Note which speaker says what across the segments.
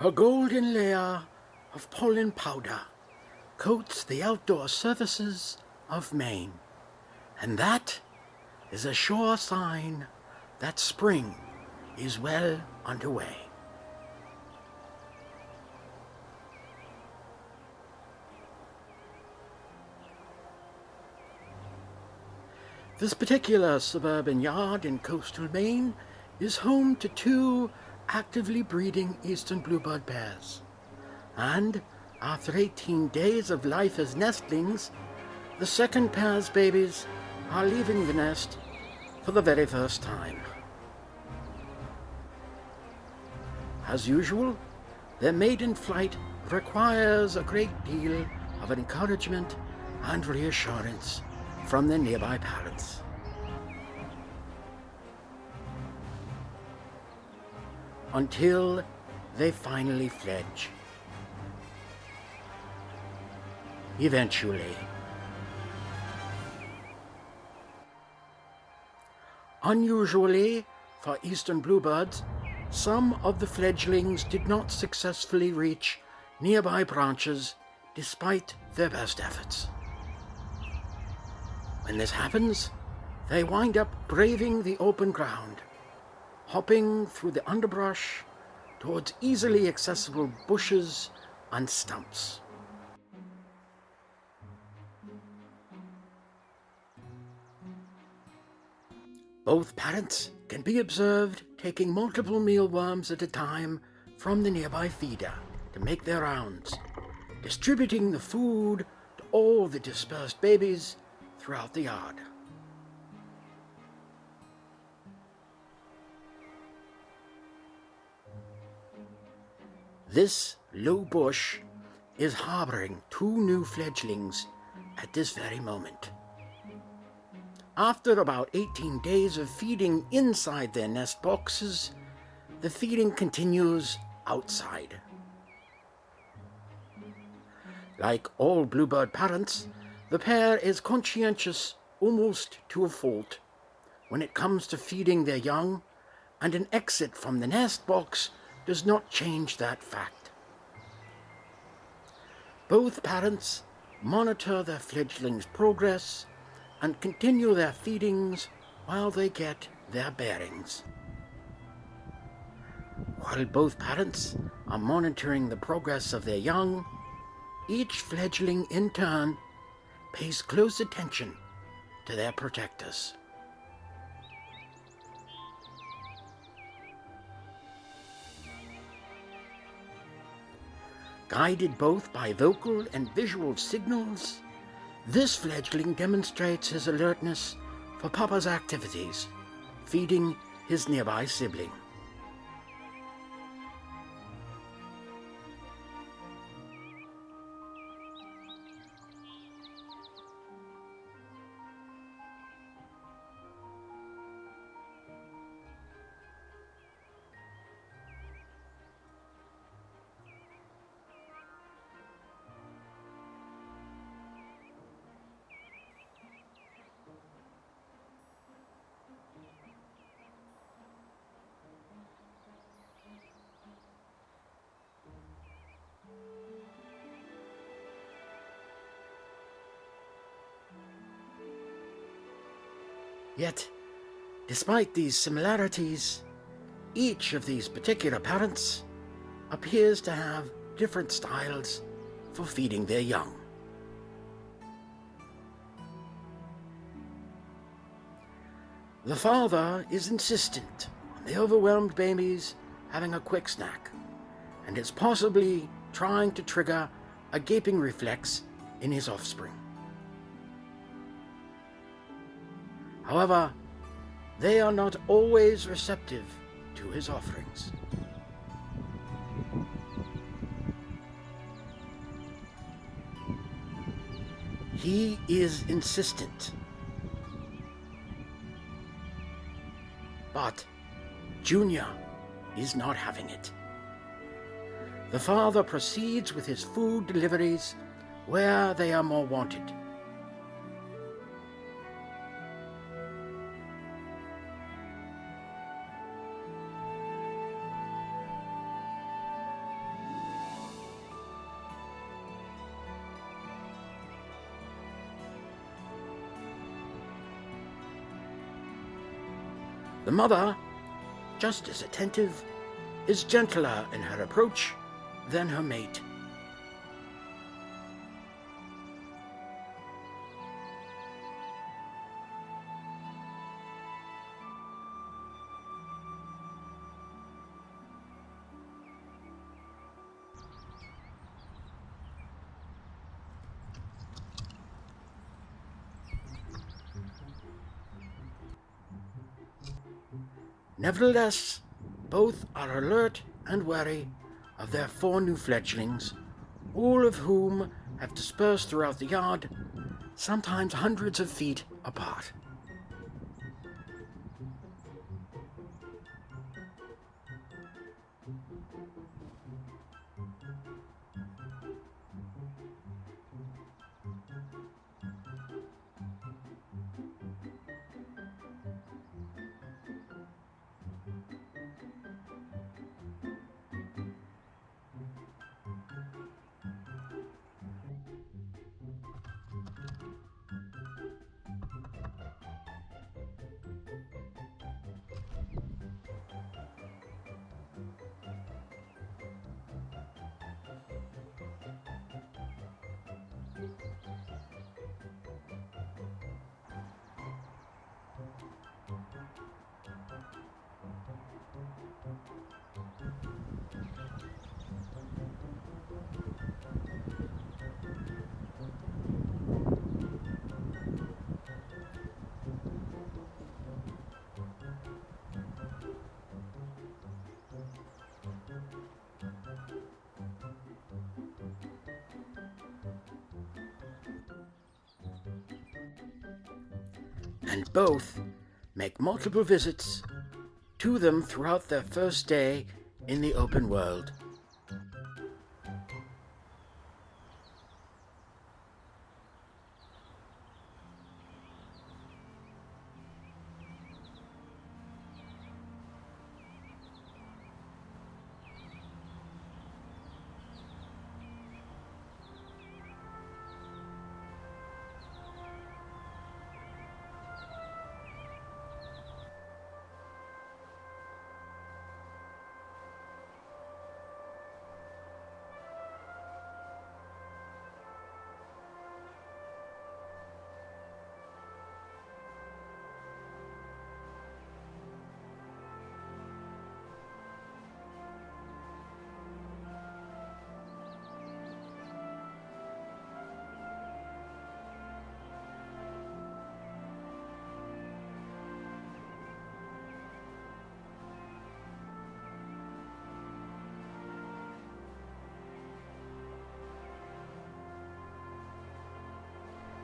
Speaker 1: A golden layer of pollen powder coats the outdoor surfaces of Maine, and that is a sure sign that spring is well underway. This particular suburban yard in coastal Maine is home to two actively breeding eastern bluebird pairs, and after 18 days of life as nestlings, the second pair's babies are leaving the nest for the very first time. As usual, their maiden flight requires a great deal of encouragement and reassurance from their nearby parents. Until they finally fledge. Eventually. Unusually for eastern bluebirds, some of the fledglings did not successfully reach nearby branches despite their best efforts. When this happens, they wind up braving the open ground, hopping through the underbrush towards easily accessible bushes and stumps. Both parents can be observed taking multiple mealworms at a time from the nearby feeder to make their rounds, distributing the food to all the dispersed babies throughout the yard. This low bush is harboring two new fledglings at this very moment. After about 18 days of feeding inside their nest boxes, the feeding continues outside. Like all bluebird parents, the pair is conscientious almost to a fault when it comes to feeding their young, and an exit from the nest box does not change that fact. Both parents monitor their fledglings' progress and continue their feedings while they get their bearings. While both parents are monitoring the progress of their young, each fledgling in turn pays close attention to their protectors. Guided both by vocal and visual signals, this fledgling demonstrates his alertness for Papa's activities, feeding his nearby sibling. Yet, despite these similarities, each of these particular parents appears to have different styles for feeding their young. The father is insistent on the overwhelmed babies having a quick snack, and is possibly trying to trigger a gaping reflex in his offspring. However, they are not always receptive to his offerings. He is insistent. But Junior is not having it. The father proceeds with his food deliveries where they are more wanted. The mother, just as attentive, is gentler in her approach than her mate. Nevertheless, both are alert and wary of their 4 new fledglings, all of whom have dispersed throughout the yard, sometimes hundreds of feet apart. And both make multiple visits to them throughout their first day in the open world.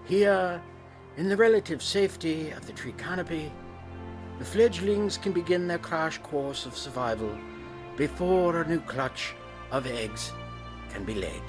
Speaker 1: Here, in the relative safety of the tree canopy, the fledglings can begin their crash course of survival before a new clutch of eggs can be laid.